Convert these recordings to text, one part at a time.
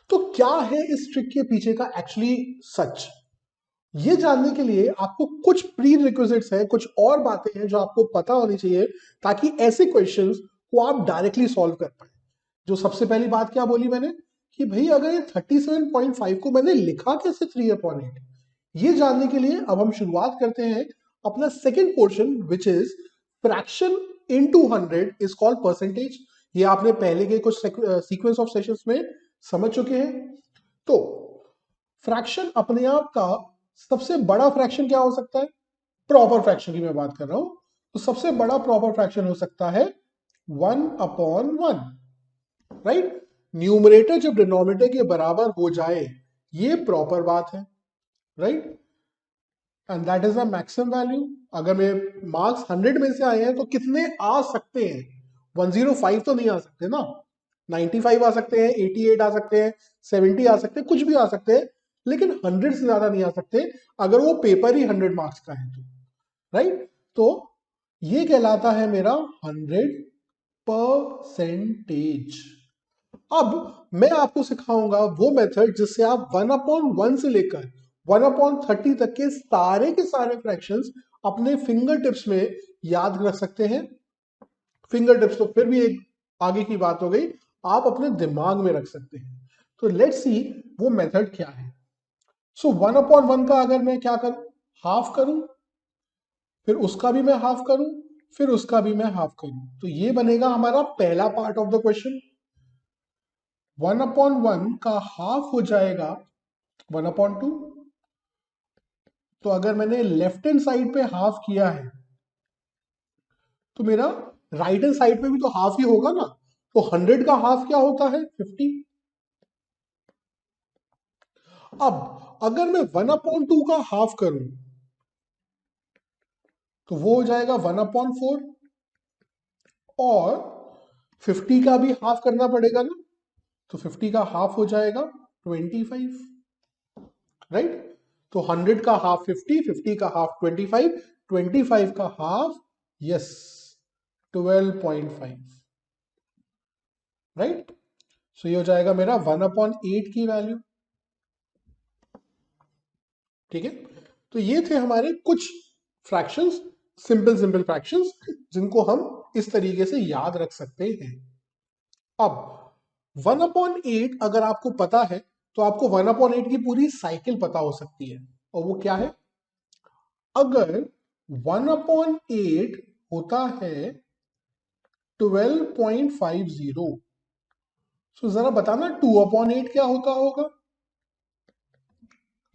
तो क्या है इस ट्रिक के पीछे का एक्चुअली सच, ये जानने के लिए आपको कुछ प्री रिक्विजिट्स है, कुछ और बातें हैं जो आपको पता होनी चाहिए ताकि ऐसे क्वेश्चंस को आप डायरेक्टली सॉल्व कर पाए। जो सबसे पहली बात क्या बोली मैंने कि भाई अगर ये 37.5 को मैंने लिखा कैसे 3/8, ये जानने के लिए अब हम शुरुआत करते हैं अपना second portion which is fraction into 100 is called percentage. ये आपने पहले के कुछ सीक्वेंस ऑफ सेशंस में समझ चुके हैं। तो फ्रैक्शन अपने आप का सबसे बड़ा फ्रैक्शन क्या हो सकता है, प्रॉपर फ्रैक्शन की मैं बात कर रहा हूं, तो सबसे बड़ा प्रॉपर फ्रैक्शन हो सकता है 1/1, राइट। न्यूमरेटर जब डिनोमिनेटर के बराबर हो जाए ये प्रॉपर बात है, right, and that is the maximum value. अगर मेरे मार्क्स 100 में से आए हैं तो कितने आ सकते हैं, 105 तो नहीं आ सकते ना, 95 आ सकते हैं, 88 आ सकते हैं, 70 आ सकते हैं, कुछ भी आ सकते हैं, लेकिन 100 से ज्यादा नहीं आ सकते अगर वो पेपर ही 100 मार्क्स का है तो, राइट। तो ये कहलाता है मेरा 100%। अब मैं आपको सिखाऊंगा वो मेथड जिससे आप 1/1 से लेकर 1/30 तक के सारे फ्रैक्शंस अपने फिंगर टिप्स में याद रख सकते हैं। फिंगर टिप्स तो फिर भी एक आगे की बात हो गई, आप अपने दिमाग में रख सकते हैं। तो लेट्स सी वो मेथड क्या है। सो 1/1 का अगर मैं क्या करूं, हाफ करूं, फिर उसका भी मैं हाफ करूं, फिर उसका भी मैं हाफ करूं, तो ये बनेगा हमारा पहला पार्ट ऑफ द क्वेश्चन। 1/1 का हाफ हो जाएगा 1/2। तो अगर मैंने लेफ्ट हैंड साइड पे हाफ किया है तो मेरा राइट हैंड साइड पे भी तो हाफ ही होगा ना। तो 100 का हाफ क्या होता है, 50। अब अगर मैं 1/2 का हाफ करूं तो वो हो जाएगा 1/4, और 50 का भी हाफ करना पड़ेगा ना, तो 50 का हाफ हो जाएगा 25, राइट। तो 100 का हाफ 50, 50 का हाफ 25, 25 का हाफ, यस, 12.5, राइट। सो ये हो जाएगा मेरा 1/8 की वैल्यू, ठीक है। तो ये थे हमारे कुछ फ्रैक्शंस, सिंपल सिंपल फ्रैक्शंस जिनको हम इस तरीके से याद रख सकते हैं। अब 1/8 अगर आपको पता है तो आपको 1/8 की पूरी साइकिल पता हो सकती है, और वो क्या है, अगर 1/8 होता है 12.50, तो जरा बताना 2/8 क्या होता होगा।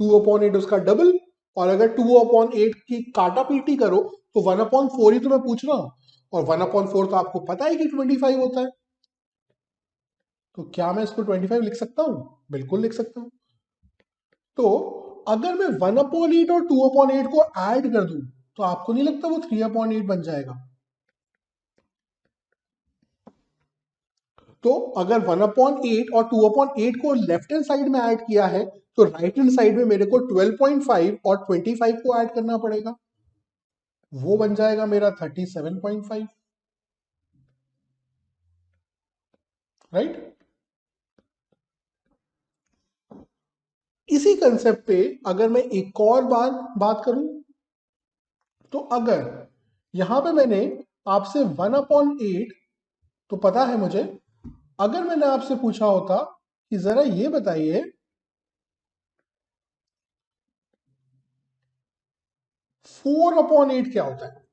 2/8 उसका डबल, और अगर 2/8 की काटा पीटी करो तो 1/4 ही तो मैं पूछ रहा हूं, और 1/4 तो आपको पता है कि 25 होता है। तो क्या मैं इसको 25 लिख सकता हूं, बिल्कुल लिख सकता हूं। तो अगर मैं 1/8 और 2/8 को ऐड कर दूं तो आपको नहीं लगता वो 3/8 बन जाएगा। तो अगर 1/8 और 2/8 को लेफ्ट हैंड साइड में ऐड किया है तो राइट हैंड साइड में मेरे को 12.5 और 25 को ऐड करना पड़ेगा, वो बन जाएगा मेरा 37.5, राइट। इसी कंसेप्ट पे अगर मैं एक और बार बात करूं, तो अगर यहां पे मैंने आपसे 1/8, तो पता है मुझे, अगर मैंने आपसे पूछा होता कि जरा ये बताइए 4/8 क्या होता है,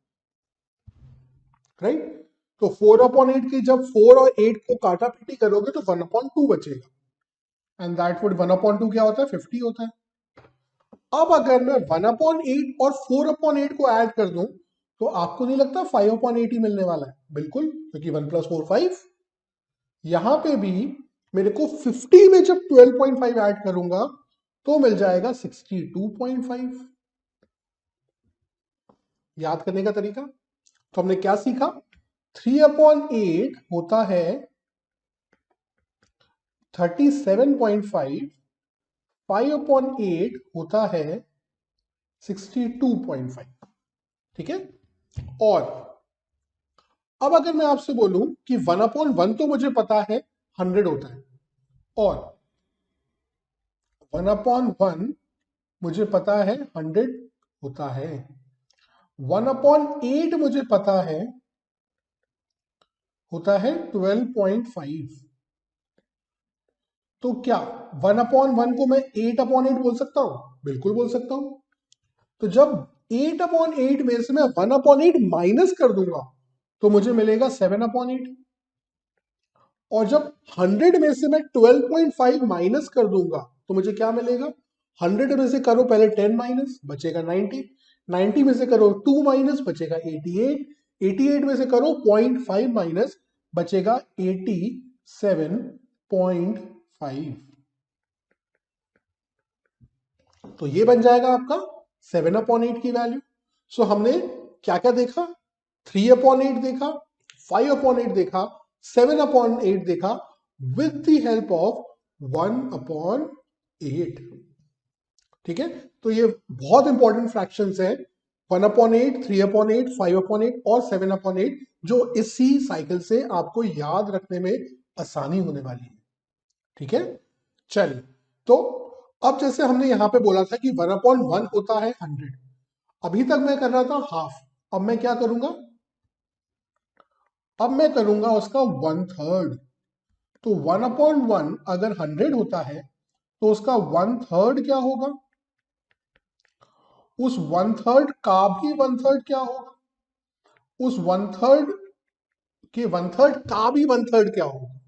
राइट। तो 4/8 की जब 4 और 8 को काटा पीटी करोगे तो 1/2 बचेगा, एंड दैट वुड 1/2 क्या होता है, 50 होता है। अब अगर मैं 1/8 और 4/8 को ऐड कर दूं तो आपको नहीं लगता 5/8 ही मिलने वाला है, बिल्कुल, क्योंकि 1 + 4 5। यहां पे भी मेरे को 50 में जब 12.5 ऐड करूंगा तो मिल जाएगा 62.5। याद करने का तरीका, तो हमने क्या सीखा, 3/8 होता है 37.5, 5/8 होता है 62.5, ठीक है। और अब अगर मैं आपसे बोलूं कि 1/1 तो मुझे पता है 100 होता है, और 1/1 मुझे पता है 100 होता है। 1/8 मुझे पता है होता है 12.5। तो क्या 1/1 को मैं 8/8 बोल सकता हूं? बिल्कुल बोल सकता हूं। तो जब 8/8 में से मैं 1/8 माइनस कर दूंगा तो मुझे मिलेगा 7/8। और जब 100 में से मैं 12.5 माइनस कर दूंगा तो मुझे क्या मिलेगा? 100 में से करो पहले 10 माइनस, बचेगा 90। 90 में से करो 2 माइनस, बचेगा 88। 88 में से करो 0.5 माइनस, बचेगा 87.5। तो ये बन जाएगा आपका 7/8 की वैल्यू। सो हमने क्या क्या देखा? 3/8 देखा, 5/8 देखा, 7/8 देखा विथ द हेल्प ऑफ 1/8। ठीक है, तो ये बहुत इंपॉर्टेंट फ्रैक्शंस है 1/8, 3/8, 5/8 और 7/8, जो इसी साइकिल से आपको याद रखने में आसानी होने वाली है। ठीक है, चलिए। तो अब जैसे हमने यहां पे बोला था कि 1/1 होता है 100, अभी तक मैं कर रहा था हाफ। अब मैं क्या करूंगा? अब मैं करूंगा उसका 1/3। तो 1/1 अगर 100 होता है तो उसका 1/3 क्या होगा? उस 1/3 का भी 1/3 क्या होगा? उस 1/3 के 1/3 का भी 1/3 क्या होगा?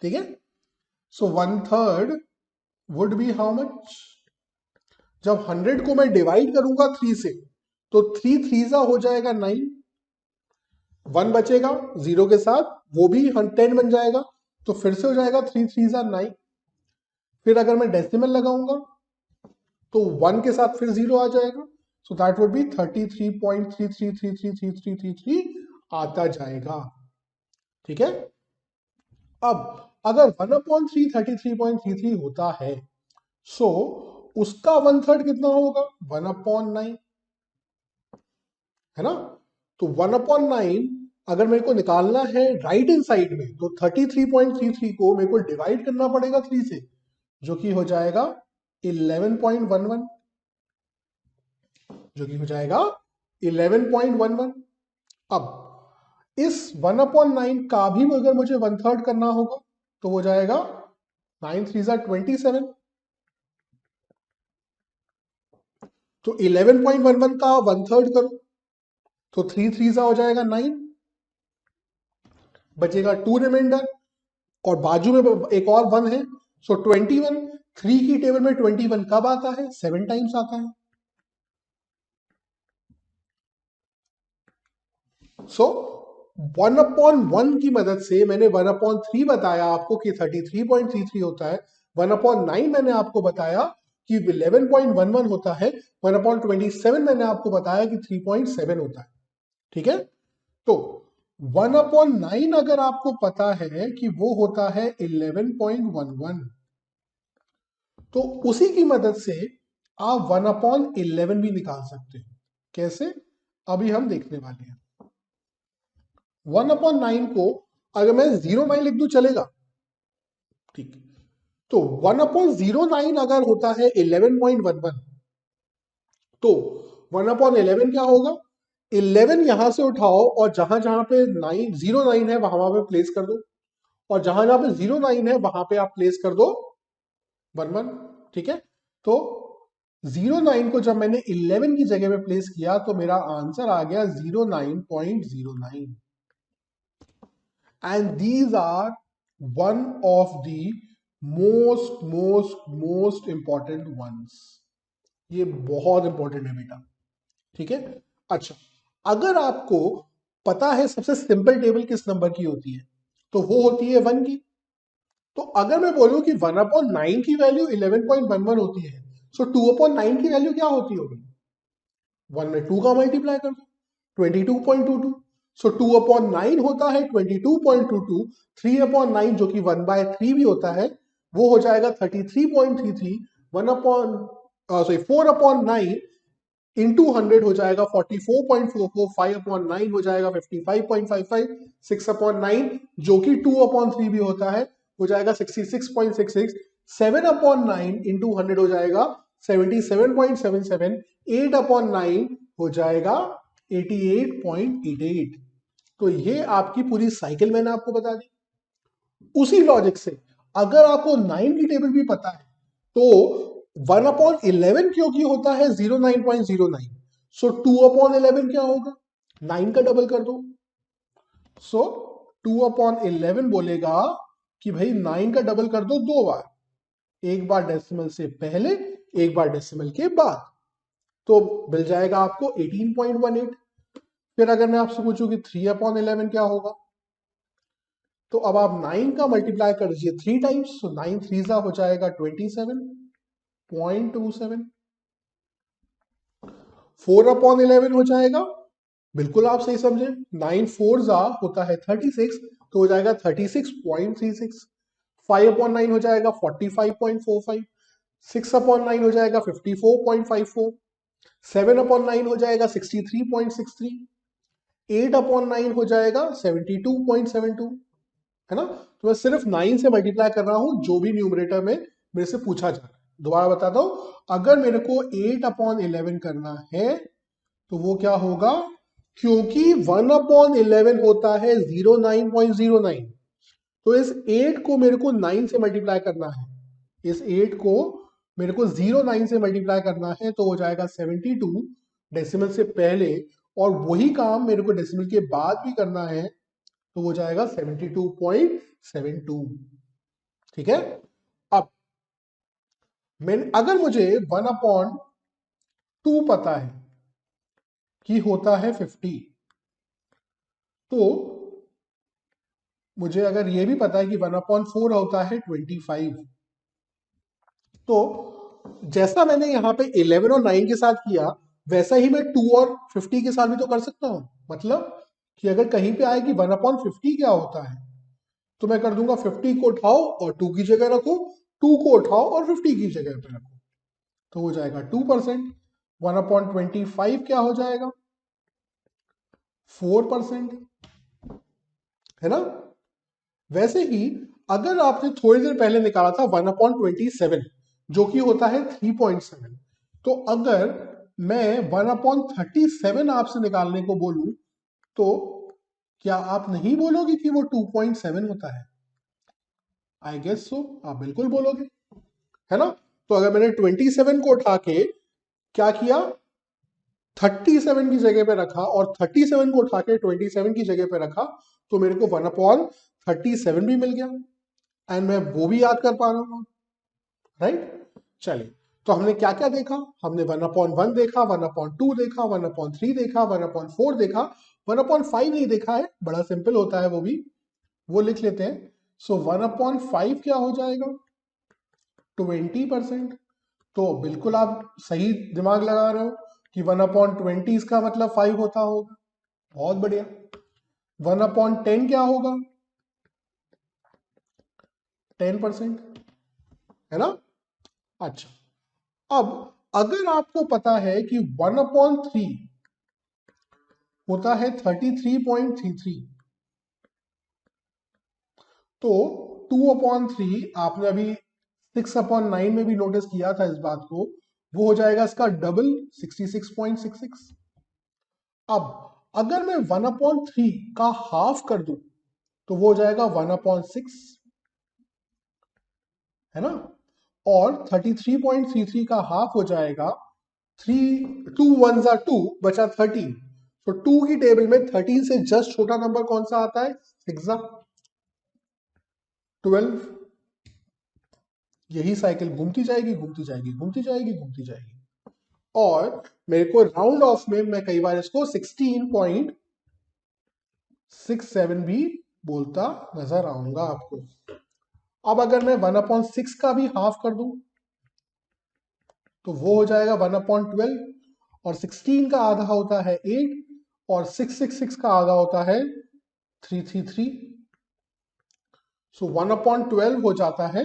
ठीक है, सो 1/3 वुड बी हाउ मच? जब 100 को मैं डिवाइड करूंगा 3 से तो 3 3 हो जाएगा 9, 1 बचेगा 0 के साथ, वो भी 10 बन जाएगा। तो फिर से हो जाएगा 3 3 9। फिर अगर मैं डेसिमल लगाऊंगा तो 1 के साथ फिर 0 आ जाएगा। सो दैट वुड बी 33.33333333 आता जाएगा। ठीक है, अब अगर 1/3 33.33 होता है, सो उसका 1/3 कितना होगा? 1/9, है ना? तो 1/9 अगर मेरे को निकालना है राइट हैंड साइड में तो 33.33 को मेरे को डिवाइड करना पड़ेगा 3 से, जो कि हो जाएगा 11.11, जो कि हो जाएगा 11.11। अब इस 1/9 का भी अगर मुझे 1/3 करना होगा तो हो जाएगा 9 3 27। तो 11.11 का 1/3 करो तो 3 3 हो जाएगा 9, बचेगा 2 रिमाइंडर, और बाजू में एक और 1 है। सो 21, 3 की टेबल में 21 कब आता है? 7 टाइम्स आता है। सो 1/1 की मदद से मैंने 1/3 बताया आपको कि 33.33 होता है। 1/9 मैंने आपको बताया कि 11.11 होता है। 1/27 मैंने आपको बताया कि 3.7 होता है। ठीक है, तो 1/9 अगर आपको पता है कि वो होता है 11.11, तो उसी की मदद से आप 1/11 भी निकाल सकते हैं। कैसे? अभी हम देखने वाले हैं। 1/9 को अगर मैं 09 लिख दूं चलेगा? ठीक, तो 1/09 अगर होता है 11.11, तो 1/11 क्या होगा? 11 यहां से उठाओ और जहां जहां पे 09 है वहां पे प्लेस कर दो, और जहां जहां पे 09 है वहां पे आप प्लेस कर दो 11। ठीक है, तो 09 को जब मैंने 11 की जगह पे प्लेस किया तो मेरा आंसर आ गया 09.09। And these are one of the most most most important ones. ये बहुत इंपॉर्टेंट है बेटा। ठीक है, अच्छा, अगर आपको पता है सबसे सिंपल टेबल किस नंबर की होती है, तो वो होती है 1 की। तो अगर मैं बोलूं कि 1/9 की वैल्यू 11.11 होती है, सो 2/9 की वैल्यू क्या होती होगी? 1 में 2 का मल्टीप्लाई कर दो, 22.22। सो 2/9 होता है 22.22। 3/9 जो कि 1/3 भी होता है, वो हो जाएगा 33.33। 4/9 इंटू 100 हो जाएगा 44.44। 5/9 हो जाएगा 55.55। 6/9 जो कि 2/3 भी होता है, हो जाएगा 66.66। 7/9 इंटू 100 हो जाएगा 77.77, 8/9 हो जाएगा 88.88। तो ये आपकी पूरी साइकिल मैंने आपको बता दी। उसी लॉजिक से अगर आपको 9 की टेबल भी पता है तो 1/11 क्योंकि होता है 09.09, सो 2/11 क्या होगा, 9 का डबल कर दो। सो 2/11 बोलेगा कि भाई 9 का डबल कर दो 2 बार, एक बार डेसिमल से पहले, एक बार डेसिमल के बाद, तो मिल जाएगा आपको 18.18। फिर अगर मैं आपसे पूछूं कि 3/11 क्या होगा, तो अब आप 9 का मल्टीप्लाई कर दीजिए 3 टाइम्स, सो 9 3 हो जाएगा 27.27। 4/11 हो जाएगा, बिल्कुल आप सही समझे, 9 4 होता है 36, तो हो जाएगा 36.36। 5/9 हो जाएगा 45.45। 6/9 हो जाएगा 54.54। 7/9 हो जाएगा 63.63। 8/9 हो जाएगा 72.72, है ना। तो मैं सिर्फ 9 से मल्टीप्लाई कर रहा हूं जो भी न्यूमरेटर में मेरे से पूछा जा रहा है। दोबारा बताता हूं, अगर मेरे को 8/11 करना है तो वो क्या होगा, क्योंकि 1/11 होता है 09.09, तो इस 8 को मेरे को 9 से मल्टीप्लाई करना है, इस 8 को मेरे को 09 से मल्टीप्लाई करना है, तो हो जाएगा 72 डेसिमल से पहले, और वही काम मेरे को डेसिमल के बाद भी करना है, तो हो जाएगा 72.72। ठीक है। अब मैंने अगर मुझे 1/2 पता है कि होता है 50, तो मुझे अगर ये भी पता है कि 1/4 होता है 25, तो जैसा मैंने यहां पे 11 और 9 के साथ किया, वैसा ही मैं 2 और 50 के साथ भी तो कर सकता हूं। मतलब कि अगर कहीं पे आए कि 1/50 क्या होता है, तो मैं कर दूंगा 50 को उठाओ और 2 की जगह रखो, 2 को उठाओ और 50 की जगह पे रखो, तो हो जाएगा 2%। 1/25 क्या हो जाएगा, 4%, है ना। वैसे ही अगर आपने थोड़ी देर पहले निकाला था 1/27 जो कि होता है 3.7, तो अगर मैं 1/37 आपसे निकालने को बोलूं, तो क्या आप नहीं बोलोगे कि वो 2.7 होता है? आई गेस सो, आप बिल्कुल बोलोगे, है ना। तो अगर मैंने 27 को उठा के क्या किया, 37 की जगह पे रखा, और 37 को उठा के 27 की जगह पे रखा, तो मेरे को 1/37 भी मिल गया, एंड मैं वो भी याद कर पा रहा हूं, राइट। चलिए, तो हमने क्या क्या देखा, हमने 1/1 देखा, 1/2 देखा, 1/3 देखा, 1/4 देखा, 1/5 नहीं देखा है, बड़ा सिंपल होता है वो भी, वो लिख लेते हैं। सो 1/5 क्या हो जाएगा, 20%। तो बिल्कुल आप सही दिमाग लगा रहे हो कि 1/20 इसका मतलब 5 होता होगा, बहुत बढ़िया। 1/10 क्या होगा, 10%, है ना। अच्छा, अब अगर आपको पता है कि 1/3 होता है 33.33, तो 2/3 आपने अभी 6/9 में भी नोटिस किया था इस बात को, वो हो जाएगा इसका डबल 66.66। अब अगर मैं 1/3 का हाफ कर दूं, तो वो हो जाएगा 1/6, है ना। और 33.33 का हाफ हो जाएगा 3, 2 1 2, बचा 13। तो 2 की टेबल में 13 से जस्ट छोटा नंबर कौन सा आता है, 6 12। यही साइकिल घूमती जाएगी, घूमती जाएगी, घूमती जाएगी, घूमती जाएगी, और मेरे को राउंड ऑफ में मैं कई बार इसको 16.67 भी बोलता नजर आऊंगा आपको। अब अगर मैं 1/6 का भी हाफ कर दूं, तो वो हो जाएगा 1/12, और 16 का आधा होता है 8, और 666 का आधा होता है 333। सो 1/12 हो जाता है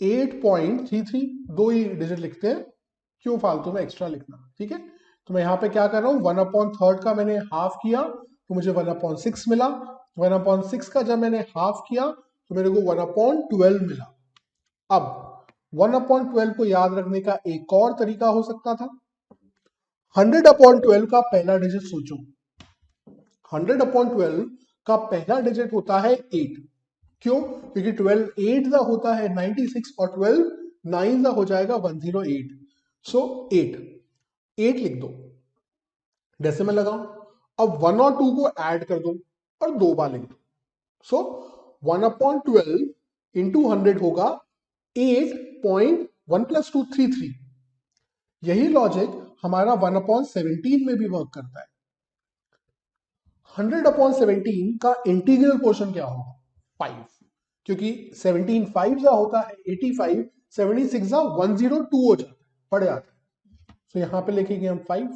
8.33, दो ही डिजिट लिखते हैं, क्यों फालतू में एक्स्ट्रा लिखना, ठीक है। तो मैं यहां पे क्या कर रहा हूं, 1/3 का मैंने हाफ किया तो मुझे 1/6 मिला, 1/6 का जब मैंने हाफ किया तो मेरे को 1/12 मिला। अब 1/12 को याद रखने का एक और तरीका हो सकता था। 100/12 का पहला डिजिट सोचो। 100/12 का पहला डिजिट होता है 8। क्यों? क्योंकि 12 8 का होता है 96 और 12 9 का हो जाएगा 108। सो 8 लिख दो, डेसिमल लगाओ। अब 1 और 2 को ऐड कर दो और 2 बार लिख दो। सो 1/12 इंटू 100 होगा 8.1 + 2 33। यही लॉजिक हमारा 1/17 में भी वर्क करता है। 100/17 का इंटीग्रल पोर्शन क्या होगा? 5, क्योंकि 17 5 का होता है 85, 76 का 102 हो जाता है, पड़ जाता है। तो यहां पे लिखेंगे हम 5,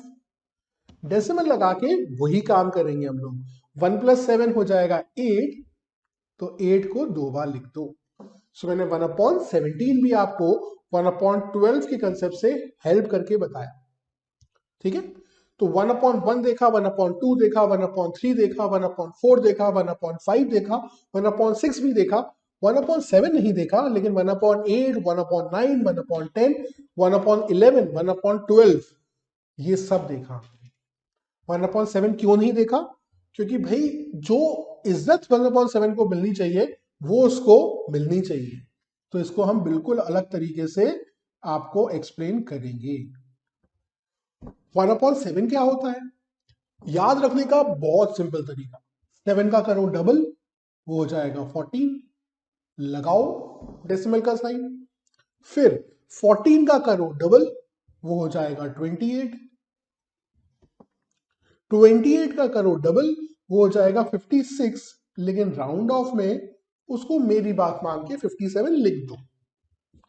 डेसिमल लगा के वही काम करेंगे हम लोग। 1 + 7 हो जाएगा 8, तो 8 को 2 बार लिख दो। सो मैंने 1/17 भी आपको 1/12 के कंसेप्ट से हेल्प करके बताया। ठीक है, तो 1/1 देखा, 1/2 देखा, 1/3 देखा, 1/4 देखा, 1/5 देखा, 1/6 भी देखा, 1/7 नहीं देखा, लेकिन 1/8, 1/9, 1/10, 1/11, 1/12 ये सब देखा। 1/7 क्यों नहीं देखा? क्योंकि भाई जो इज्जत 1/7 को मिलनी चाहिए वो उसको मिलनी चाहिए। तो इसको हम बिल्कुल अलग तरीके से आपको एक्सप्लेन करेंगे। 1/7 क्या होता है? याद रखने का बहुत सिंपल तरीका, 7 का करो डबल, वो हो जाएगा 14, लगाओ डेसिमल का साइन। फिर 14 का करो डबल, वो हो जाएगा 28, 28 का करो डबल, वो हो जाएगा 56, लेकिन राउंड ऑफ में उसको मेरी बात मान के 57 लिख दो।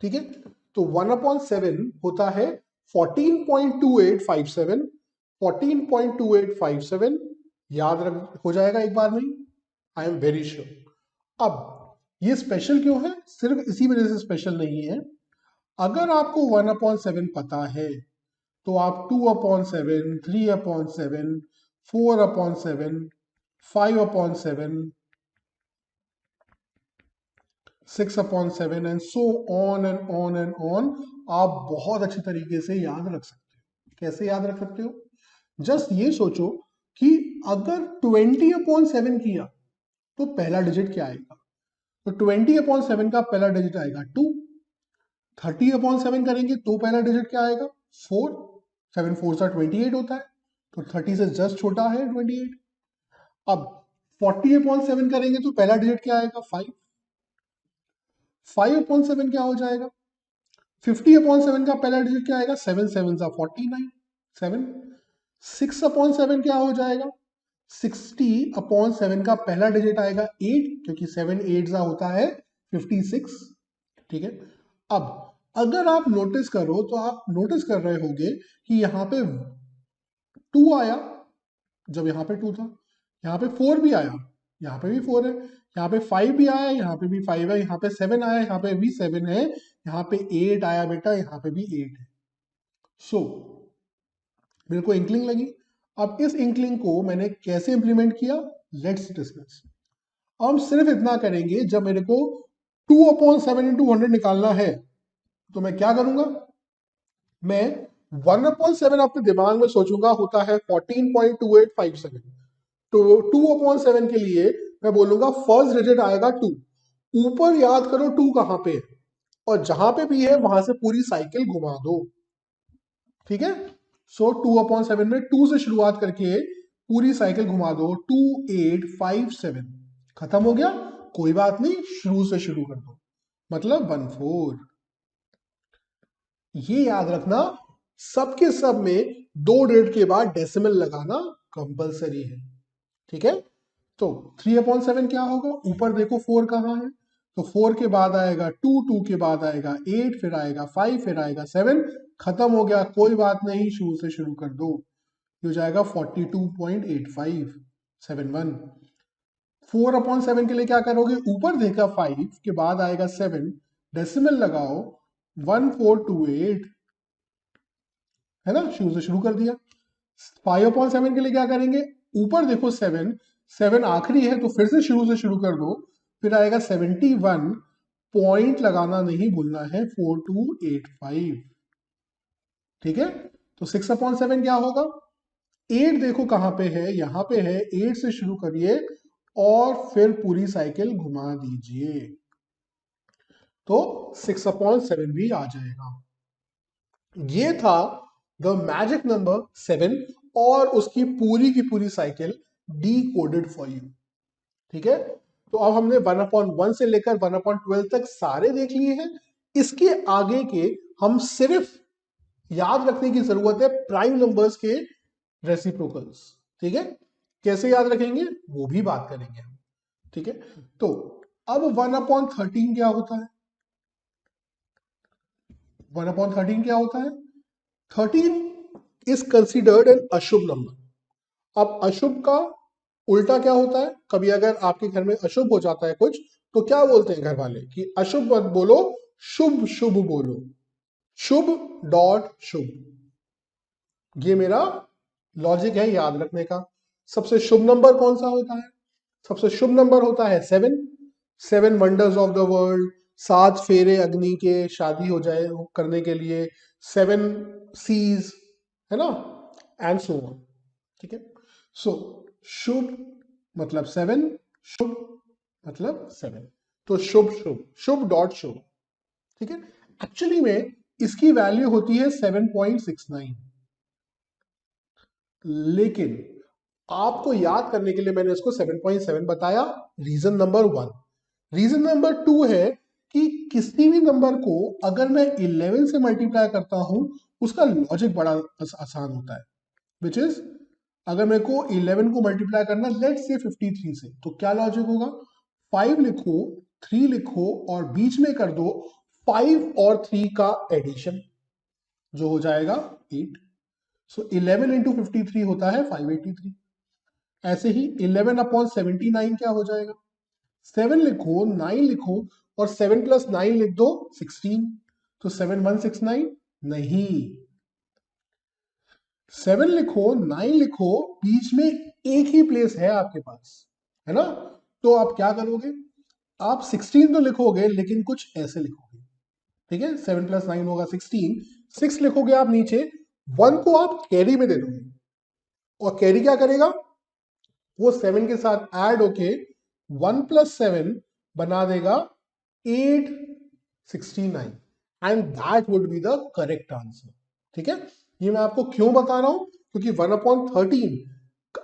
ठीक है, तो 1/7 होता है 14.2857, 14.2857 याद रख हो जाएगा एक बार में, आई एम वेरी श्योर। अब ये स्पेशल क्यों है? सिर्फ इसी वजह से स्पेशल नहीं है। अगर आपको 1/7 पता है तो आप 2/7, 3/7, 4/7, 5/7, 6/7 and so on and on and on आप बहुत अच्छी तरीके से याद रख सकते हो। कैसे याद रख सकते हो? जस्ट ये सोचो कि अगर 20/7 किया तो पहला डिजिट क्या आएगा? तो 20/7 का पहला डिजिट आएगा 2। 30/7 करेंगे तो पहला डिजिट क्या आएगा? 4। 7 4 सा 28 होता है, तो 30 से जस्ट छोटा है 28। अब 40/7 करेंगे तो पहला डिजिट क्या आएगा? 5। 5/7 क्या हो जाएगा? 50/7 का पहला डिजिट क्या आएगा? 7 7 सा 49, 7। 6/7 क्या हो जाएगा? 60/7 का पहला डिजिट आएगा 8, क्योंकि 7 8 सा होता है 56। ठीक है, अब अगर आप नोटिस करो तो आप नोटिस कर रहे होंगे कि यहां पे 2 आया जब यहां पे 2 था, यहां पे 4 भी आया, यहां पे भी 4 है, यहाँ पे 5 भी आया, यहाँ पे भी 5 है, यहाँ पे 7 आया, यहाँ पे भी 7 है, यहाँ पे 8 आया बेटा, यहाँ पे भी 8 है। सो मेरे को इंक्लिंग लगी। अब इस इंक्लिंग को मैंने कैसे इंप्लीमेंट किया, लेट्स डिस्कस। अब हम सिर्फ इतना करेंगे, जब मेरे को 2/7 × 100 निकालना है तो मैं क्या करूंगा? मैं 1/7 अपने दिमाग में सोचूंगा, होता है 14.2857। तो 2/7 के लिए मैं बोलूंगा फर्स्ट डिजिट आएगा 2। ऊपर याद करो 2 कहां पे है, और जहां पे भी है वहां से पूरी साइकिल घुमा दो। ठीक है, सो 2/7 में 2 से शुरुआत करके पूरी साइकिल घुमा दो। 2 8 5 7 खत्म हो गया, कोई बात नहीं, शुरू से शुरू कर दो, मतलब 1 4। ये याद रखना, सबके सब में 2 डिजिट के बाद डेसिमल लगाना कंपलसरी है। ठीक है, तो 3/7 क्या होगा? ऊपर देखो 4 कहां है, तो 4 के बाद आएगा 2, 2 के बाद आएगा 8, फिर आएगा 5, फिर आएगा 7, खत्म हो गया, कोई बात नहीं, शुरू से शुरू कर दो, ये हो जाएगा 42.8571। 4/7 के लिए क्या करोगे? ऊपर देखा 5 के बाद आएगा 7, डेसिमल लगाओ 1428, है ना, शुरू से शुरू कर दिया। 5/7 के लिए क्या करेंगे? ऊपर देखो 7, 7 आखिरी है तो फिर से शुरू कर दो, फिर आएगा 71 पॉइंट लगाना नहीं भूलना है, 4285। ठीक है, तो 6/7 क्या होगा, 8 देखो कहां पे है, यहां पे है, 8 से शुरू करिए और फिर पूरी साइकिल घुमा दीजिए, तो 6/7 भी आ जाएगा। ये था द मैजिक नंबर 7 और उसकी पूरी की पूरी cycle D coded for you. ठीक है, तो अब हमने 1/1 से लेकर 1/12 तक सारे देख लिए हैं। इसके आगे के हम सिर्फ याद रखने की जरूरत है प्राइम नंबर्स के रेसिप्रोकल्स। ठीक है, कैसे याद रखेंगे वो भी बात करेंगे हम। ठीक है, तो अब 1/13 क्या होता है, 1/13 क्या होता है, 13 इज कंसिडर्ड एन अशुभ नंबर। अब अशुभ का उल्टा क्या होता है, कभी अगर आपके घर में अशुभ हो जाता है कुछ, तो क्या बोलते हैं घर वाले कि अशुभ मत बोलो, शुभ शुभ बोलो, शुभ डॉट शुभ। ये मेरा लॉजिक है याद रखने का। सबसे शुभ नंबर कौन सा होता है, सबसे शुभ नंबर होता है 7, 7 वंडर्स ऑफ द वर्ल्ड, 7 फेरे अग्नि के, शादी हो जाए करने के लिए, 7 सीज, है ना, एंड सो ऑन। ठीक है, सो शुभ मतलब 7, शुभ मतलब 7, तो शुभ शुभ, शुभ डॉट शुभ। ठीक है, एक्चुअली में इसकी वैल्यू होती है 7.69, लेकिन आपको याद करने के लिए मैंने इसको 7.7 बताया। Reason number 1। रीजन नंबर 2 है कि किसी भी नंबर को अगर मैं 11 से मल्टीप्लाई करता हूं, उसका लॉजिक बड़ा आसान होता है, विच इज अगर मेरे को 11 को मल्टीप्लाई करना लेट्स से 53 से, तो क्या लॉजिक होगा, 5 लिखो, 3 लिखो और बीच में कर दो 5 और 3 का एडिशन, जो हो जाएगा 8। सो 11 इंटू 53 होता है 583। ऐसे ही 11/79 क्या हो जाएगा, 7 लिखो, 9 लिखो और 7 प्लस 9 लिख दो 16, तो 7169 नहीं, 7 लिखो, 9 लिखो, बीच में एक ही प्लेस है आपके पास, है ना, तो आप क्या करोगे, आप 16 तो लिखोगे लेकिन कुछ ऐसे लिखोगे। ठीक है, 7 प्लस 9 होगा 16, 6 लिखोगे आप नीचे, 1 को आप कैरी में दे दोगे और कैरी क्या करेगा, वो 7 के साथ ऐड होके 1 प्लस 7 बना देगा 869 and that would be the correct answer. ठीक है, ये मैं आपको क्यों बता रहा हूं, क्योंकि 1/13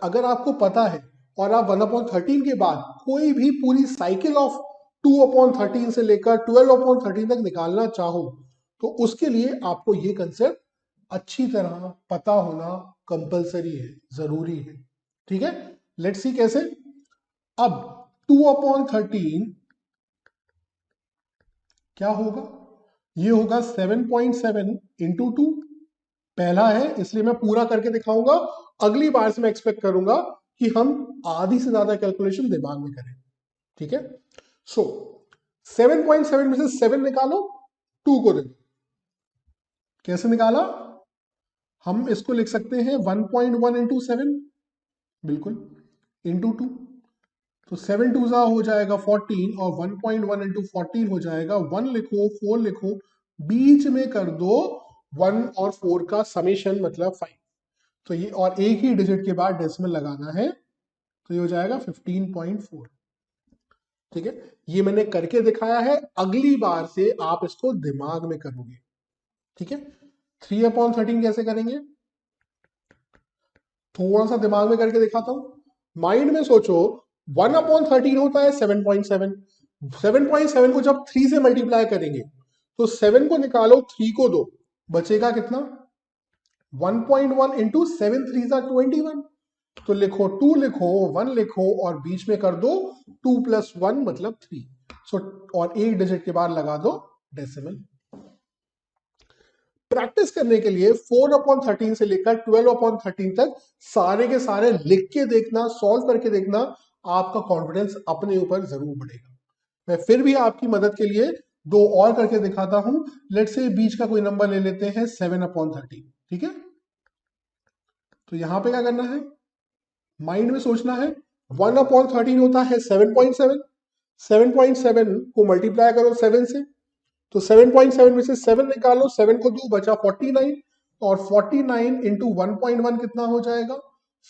अगर आपको पता है और आप 1/13 के बाद कोई भी पूरी साइकिल ऑफ 2/13 से लेकर 12/13 तक निकालना चाहो, तो उसके लिए आपको ये कंसेप्ट अच्छी तरह पता होना कंपलसरी है, जरूरी है। ठीक है, लेट्स सी कैसे। अब 2/13 क्या होगा, ये होगा 7.7 इंटू 2, पहला है इसलिए मैं पूरा करके दिखाऊंगा, अगली बार से मैं एक्सपेक्ट करूंगा कि हम आधी से ज्यादा कैलकुलेशन दिमाग में करें। ठीक है, सो 7.7 में से 7 निकालो, 2 को दे, कैसे निकाला, हम इसको लिख सकते हैं 1.1 इंटू 7, बिल्कुल, इंटू 2, तो 7 2 हो जाएगा 14 और 1.1 इंटू 14 हो जाएगा, 1 लिखो, 4 लिखो, बीच में कर दो 1 और 4 का समेशन मतलब 5, तो ये और एक ही डिजिट के बाद डेसिमल लगाना है, तो ये हो जाएगा 15.4। ठीक है, ये मैंने करके दिखाया है, अगली बार से आप इसको दिमाग में करोगे। ठीक है, 3/13 कैसे करेंगे, थोड़ा सा दिमाग में करके दिखाता हूं, माइंड में सोचो, 1/13 होता है 7.7, 7.7 को जब 3 से मल्टीप्लाई करेंगे तो 7 को निकालो, 3 को दो, बचेगा कितना, 1.1 इंटू 7 3 21, तो लिखो 2 लिखो, 1 लिखो और बीच में कर दो 2 प्लस 1 मतलब 3, सो और एक डिजिट के बाद लगा दो डेसिमल। प्रैक्टिस करने के लिए 4/13 से लेकर 12/13 तक सारे के सारे लिख के देखना, सॉल्व करके देखना, आपका कॉन्फिडेंस अपने ऊपर जरूर बढ़ेगा। मैं फिर भी आपकी मदद के लिए दो और करके दिखाता हूं, लेट से बीच का कोई नंबर ले लेते हैं 7/13। ठीक है, तो यहां पे क्या करना है, माइंड में सोचना है, 1/13 होता है 7.7, 7.7 को मल्टीप्लाई करो 7 से, तो 7.7 में से 7 निकालो, 7 को 2 बचा 49, और 49 इंटू 1.1 कितना हो जाएगा,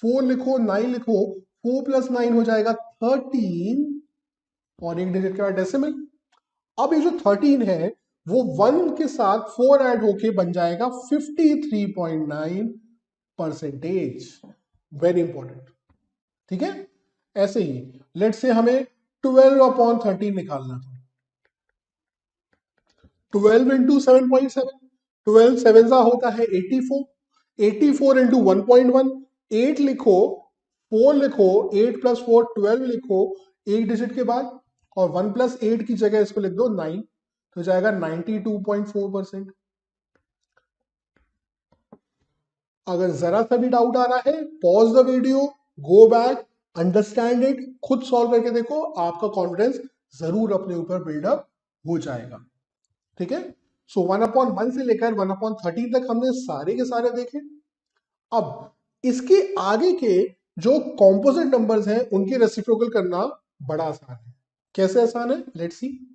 4 लिखो 9 लिखो, 4 प्लस 9 हो जाएगा 13, और एक डिजिट के बाद डेसिमल। अब ये जो 13 है वो 1 के साथ 4 ऐड होके बन जाएगा 53.9%। वेरी इंपॉर्टेंट, ठीक है। ऐसे ही लेट से हमें 12/13 निकालना था, 12 इंटू 7.7, 12 7 सा होता है 84, 84 इंटू 1.1, 8 लिखो 4 लिखो, 8 प्लस 4 12 लिखो एक डिजिट के बाद, और 1 प्लस 8 की जगह इसको लिख दो 9, तो जाएगा 92.4%। अगर जरा सा भी डाउट आ रहा है, pause the video, go back, understand it, खुद सॉल्व करके देखो, आपका कॉन्फिडेंस जरूर अपने ऊपर बिल्डअप हो जाएगा, ठीक है। सो 1/1 से लेकर 1/13 तक हमने सारे के सारे देखे। अब इसके आगे के जो कॉम्पोजिट नंबर्स हैं उनके रेसिप्रोकल करना बड़ा आसान है। कैसे आसान है, लेट्स सी।